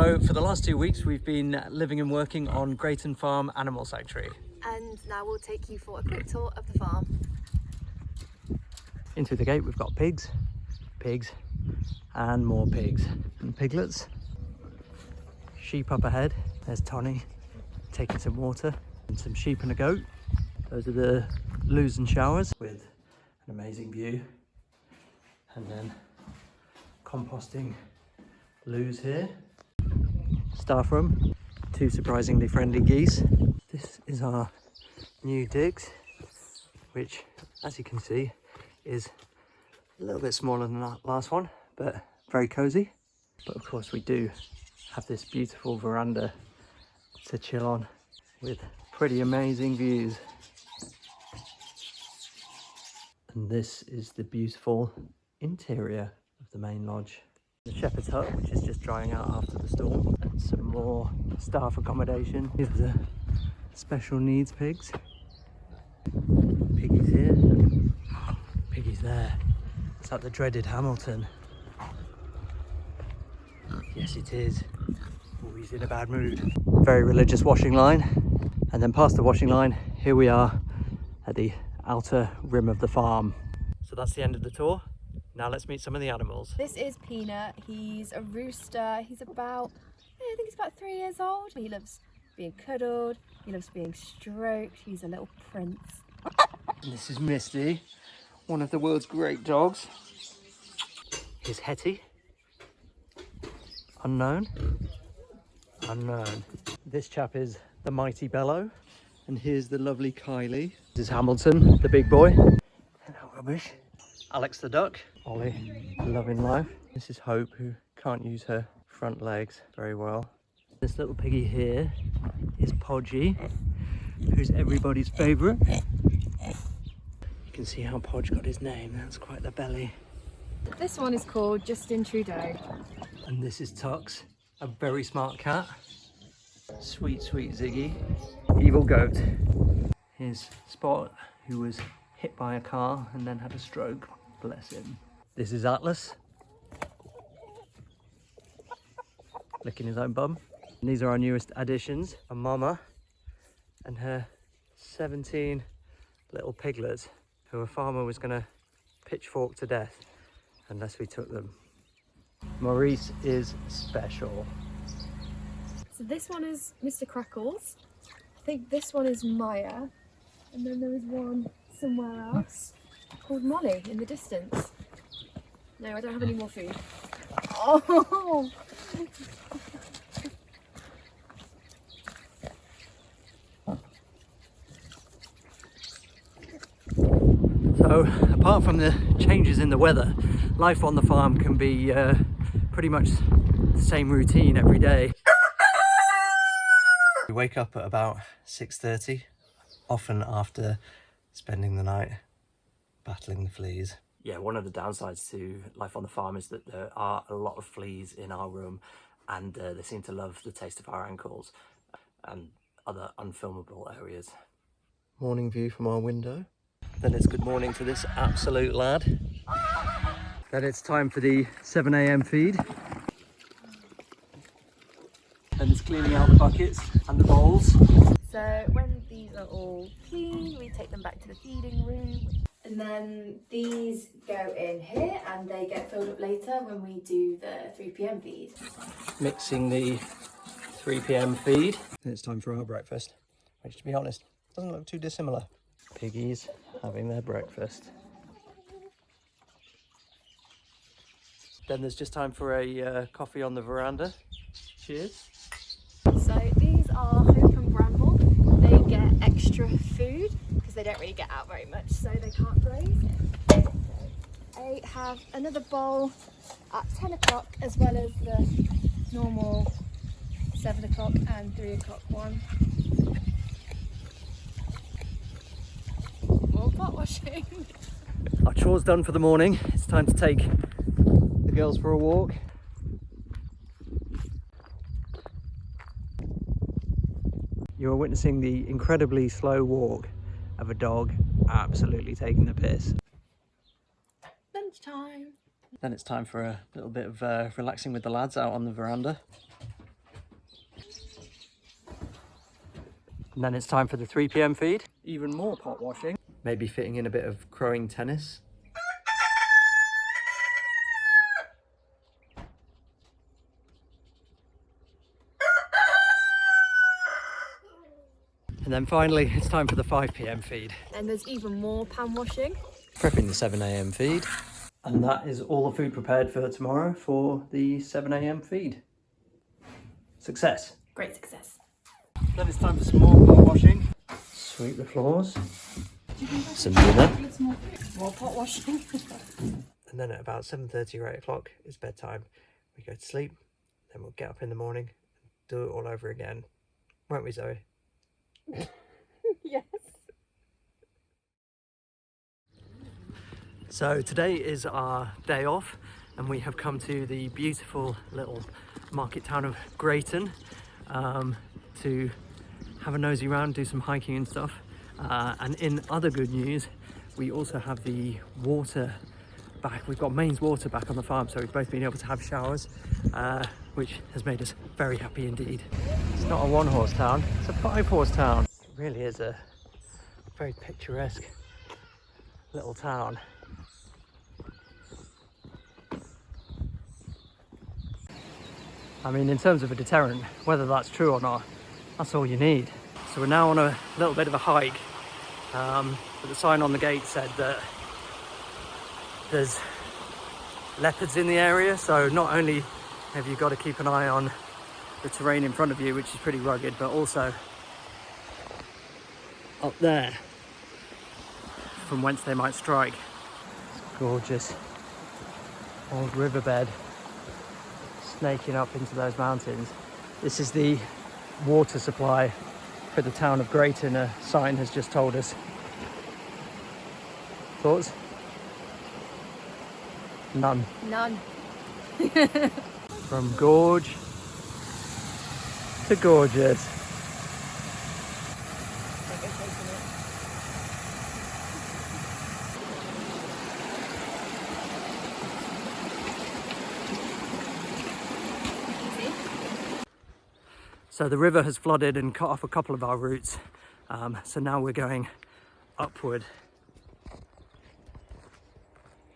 So for the last 2 weeks we've been living and working on Greyton Farm Animal Sanctuary. And now we'll take you for a quick tour of the farm. In through the gate we've got pigs, and more pigs and piglets. Sheep up ahead. There's Tony taking some water, and some sheep and a goat. Those are the loos and showers with an amazing view. And then composting loos here. Staff room, 2 surprisingly friendly geese. This is our new digs, which, as you can see, is a little bit smaller than that last one, but very cozy. But of course we do have this beautiful veranda to chill on with pretty amazing views. And this is the beautiful interior of the main lodge. The shepherd's hut, which is just drying out after the storm, and some more staff accommodation. Here's the special needs pigs. Piggies here, piggies there. It's like the dreaded Hamilton. Yes, it is. Oh, he's in a bad mood. Very religious washing line. And then past the washing line, here we are at the outer rim of the farm. So that's the end of the tour. Now let's meet some of the animals. This is Peanut. He's a rooster. He's about, I think he's about 3 years old. He loves being cuddled. He loves being stroked. He's a little prince. And this is Misty, one of the world's great dogs. Here's Hetty. Unknown. This chap is the mighty Bello. And here's the lovely Kylie. This is Hamilton, the big boy. Hello, rubbish. Alex the duck. Ollie, loving life. This is Hope, who can't use her front legs very well. This little piggy here is Podgy, who's everybody's favourite. You can see how Podge got his name. That's quite the belly. This one is called Justin Trudeau. And this is Tux, a very smart cat. Sweet, sweet Ziggy. Evil goat. Here's Spot, who was hit by a car and then had a stroke. Bless him. This is Atlas, licking his own bum. And these are our newest additions, a mama and her 17 little piglets, who a farmer was going to pitchfork to death unless we took them. Maurice is special. So this one is Mr. Crackles. I think this one is Maya. And then there is one somewhere else called Molly in the distance. No, I don't have any more food. Oh! So, apart from the changes in the weather, life on the farm can be pretty much the same routine every day. We wake up at about 6:30, often after spending the night battling the fleas. Yeah, one of the downsides to life on the farm is that there are a lot of fleas in our room, and they seem to love the taste of our ankles and other unfilmable areas. Morning view from our window. Then it's good morning to this absolute lad. Then it's time for the 7 AM feed. And it's cleaning out the buckets and the bowls. So when these are all clean, we take them back to the feeding room. And then these go in here and they get filled up later when we do the 3 PM feed. Mixing the 3 PM feed. And it's time for our breakfast, which, to be honest, doesn't look too dissimilar. Piggies having their breakfast. Then there's just time for a coffee on the veranda. Cheers. So these are Hope and Bramble. They get extra food because they don't really get out very much, so they can't graze. I have another bowl at 10 o'clock as well as the normal 7 o'clock and 3 o'clock one. More pot washing. Our chores done for the morning. It's time to take the girls for a walk. You are witnessing the incredibly slow walk of a dog absolutely taking the piss. Lunchtime. Then it's time for a little bit of relaxing with the lads out on the veranda. And then it's time for the 3 p.m. feed. Even more pot washing. Maybe fitting in a bit of crowing tennis. And then finally, it's time for the 5 p.m. feed. And there's even more pan washing. Prepping the 7 a.m. feed. And that is all the food prepared for tomorrow for the 7 a.m. feed. Success. Great success. Then it's time for some more pot washing. Sweep the floors. Some dinner. More pot washing. And then at about 7:30 or 8 o'clock, it's bedtime. We go to sleep. Then we'll get up in the morning and do it all over again. Won't we, Zoe? Yes. So today is our day off and we have come to the beautiful little market town of Greyton to have a nosy round, do some hiking and stuff. And in other good news, we also have the water back. We've got mains water back on the farm, so we've both been able to have showers, which has made us very happy indeed. It's not a 1-horse town, it's a 5-horse town. It really is a very picturesque little town. I mean, in terms of a deterrent, whether that's true or not, that's all you need. So we're now on a little bit of a hike, but the sign on the gate said that there's leopards in the area, so not only have you got to keep an eye on the terrain in front of you, which is pretty rugged, but also up there from whence they might strike. Gorgeous old riverbed snaking up into those mountains. This is the water supply for the town of Greyton, a sign has just told us. Thoughts? None. None. From gorge to gorgeous. So the river has flooded and cut off a couple of our routes. So now we're going upward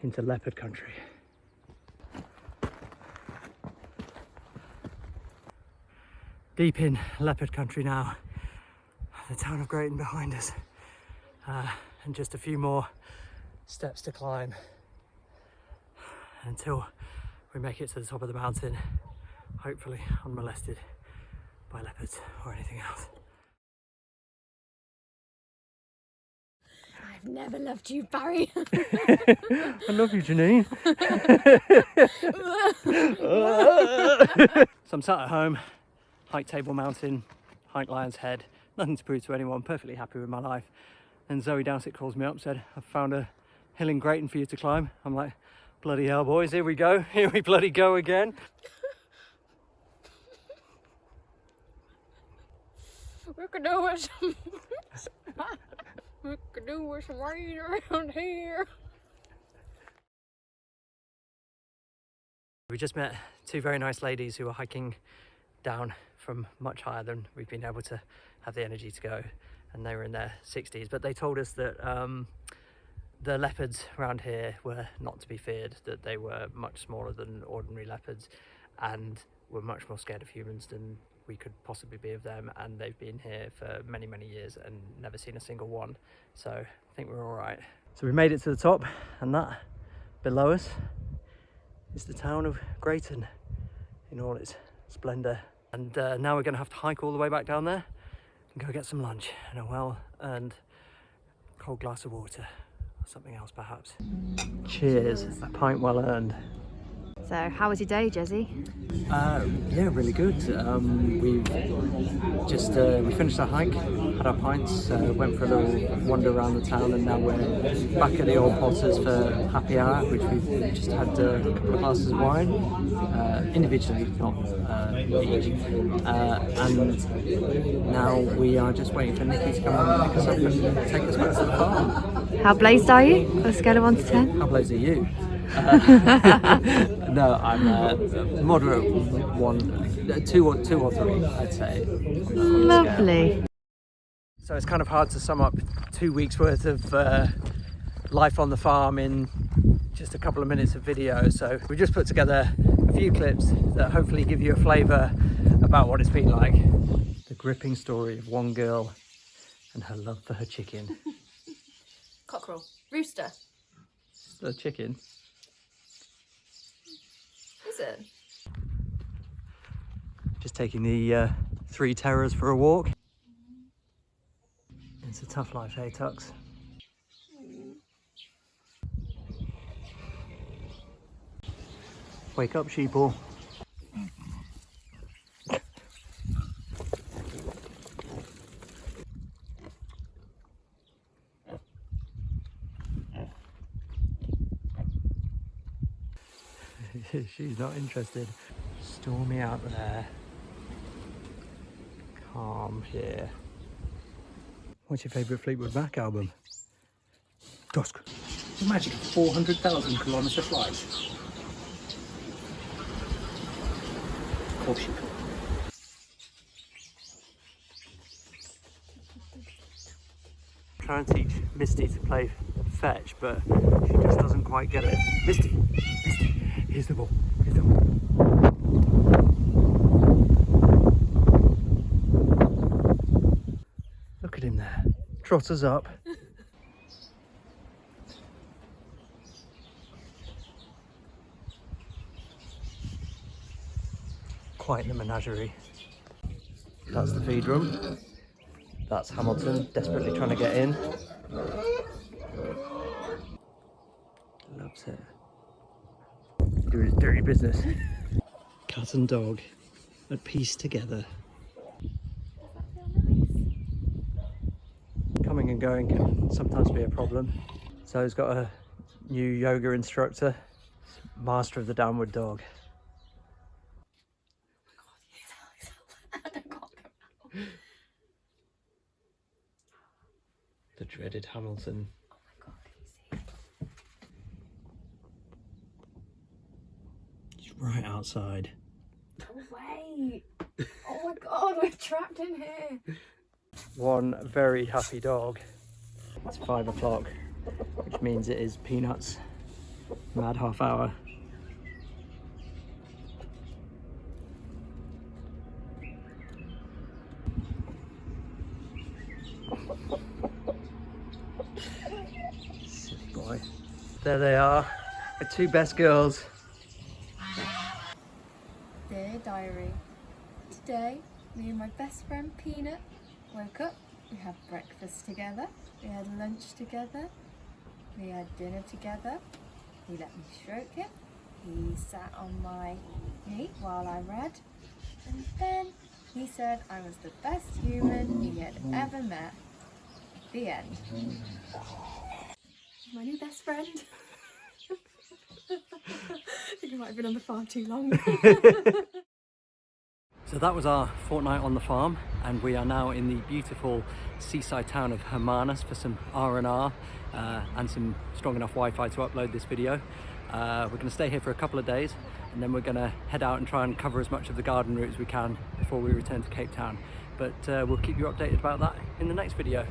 into leopard country. Deep in leopard country now. The town of Greyton behind us. And just a few more steps to climb until we make it to the top of the mountain, hopefully unmolested by leopards or anything else. I've never loved you, Barry. I love you, Janine. So I'm sat at home, hike Table Mountain, hike Lion's Head, nothing to prove to anyone, perfectly happy with my life. And Zoe Dowsett calls me up, said, I've found a hill in Greyton for you to climb. I'm like, bloody hell, boys, here we go. Here we bloody go again. We could do with some we could do with some rain around here. We just met two very nice ladies who were hiking down from much higher than we've been able to have the energy to go, and they were in their 60s, but they told us that the leopards around here were not to be feared, that they were much smaller than ordinary leopards and were much more scared of humans than we could possibly be of them, and they've been here for many years and never seen a single one, so I think we're all right. So we made it to the top, and that below us is the town of Greyton in all its splendour. And now we're going to have to hike all the way back down there and go get some lunch and a well-earned cold glass of water or something else perhaps. Cheers, a pint well earned. So, how was your day, Jezzy? Yeah, really good. We've just we finished our hike, had our pints, went for a little wander around the town, and now we're back at the Old Potters for happy hour, which we've just had a couple of glasses of wine, individually, not each. And now we are just waiting for Nikki to come and pick us up and take us back to the farm. How blazed are you on a scale of 1 to 10? How blazed are you? No, I'm moderate 1, 2 or 3, I'd say. Lovely. So it's kind of hard to sum up 2 weeks worth of life on the farm in just a couple of minutes of video. So we just put together a few clips that hopefully give you a flavour about what it's been like. The gripping story of one girl and her love for her chicken. Cockerel. Rooster. The chicken. Is it? Just taking the 3 Terrors for a walk. It's a tough life, hey Tux? Wake up, sheeple. She's not interested. Stormy out there. Calm here. What's your favourite Fleetwood Mac album? Dusk. Imagine 400,000 kilometre flight. Of course you could. Trying to teach Misty to play fetch, but she just doesn't quite get it. Misty, here's the ball. Here's the ball. Look at him there. Trotters up. Quite the menagerie. That's the feed room. That's Hamilton desperately trying to get in. Loves it. Doing his dirty business. Cat and dog at peace together. Coming and going can sometimes be a problem. So he's got a new yoga instructor, master of the downward dog. The dreaded Hamilton. Oh my god, can you see? He's right outside. Oh wait! Oh my god, we're trapped in here! One very happy dog. It's 5 o'clock, which means it is Peanuts' mad half hour. Silly boy. There they are, the 2 best girls. Dear diary, today me and my best friend Peanut woke up, we had breakfast together, we had lunch together, we had dinner together, he let me stroke him, he sat on my knee while I read, and then he said I was the best human he had ever met. The end. My new best friend. I think I might have been on the farm too long. So that was our fortnight on the farm, and we are now in the beautiful seaside town of Hermanus for some R&R and some strong enough Wi-Fi to upload this video. We're going to stay here for a couple of days, and then we're going to head out and try and cover as much of the garden route as we can before we return to Cape Town. But we'll keep you updated about that in the next video.